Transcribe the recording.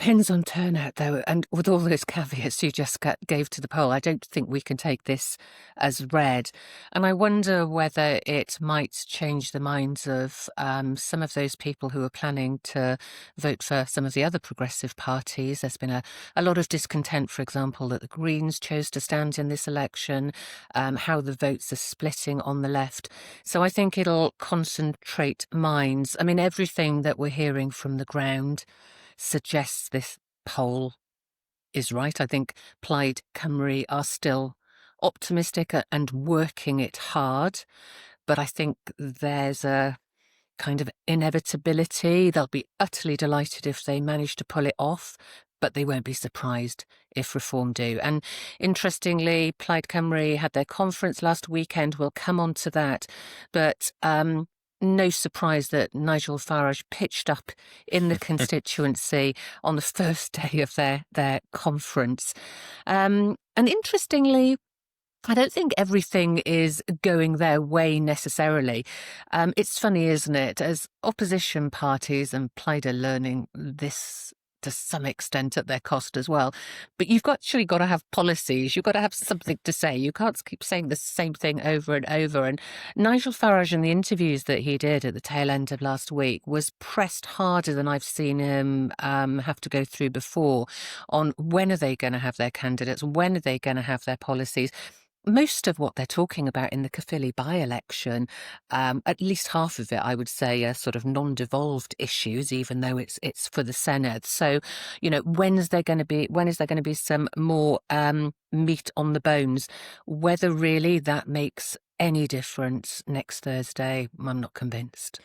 depends on turnout, though, and with all those caveats you just gave to the poll, I don't think we can take this as read. And I wonder whether it might change the minds of some of those people who are planning to vote for some of the other progressive parties. There's been a lot of discontent, for example, that the Greens chose to stand in this election, how the votes are splitting on the left. So I think it'll concentrate minds. I mean, everything that we're hearing from the ground suggests this poll is right. I think Plaid Cymru are still optimistic and working it hard, but I think there's a kind of inevitability. They'll be utterly delighted if they manage to pull it off, but they won't be surprised if Reform do. And interestingly, Plaid Cymru had their conference last weekend. We'll come on to that, but no surprise that Nigel Farage pitched up in the constituency on the first day of their conference. And interestingly, I don't think everything is going their way necessarily. It's funny, isn't it? As opposition parties, and Plaid are learning this to some extent at their cost as well. But you've actually got to have policies. You've got to have something to say. You can't keep saying the same thing over and over. And Nigel Farage, in the interviews that he did at the tail end of last week, was pressed harder than I've seen him have to go through before on when are they going to have their candidates? When are they going to have their policies? Most of what they're talking about in the Caerphilly by-election, at least half of it, I would say, are sort of non-devolved issues, even though it's for the Senedd. So, when is there going to be some more meat on the bones? Whether really that makes any difference next Thursday, I'm not convinced.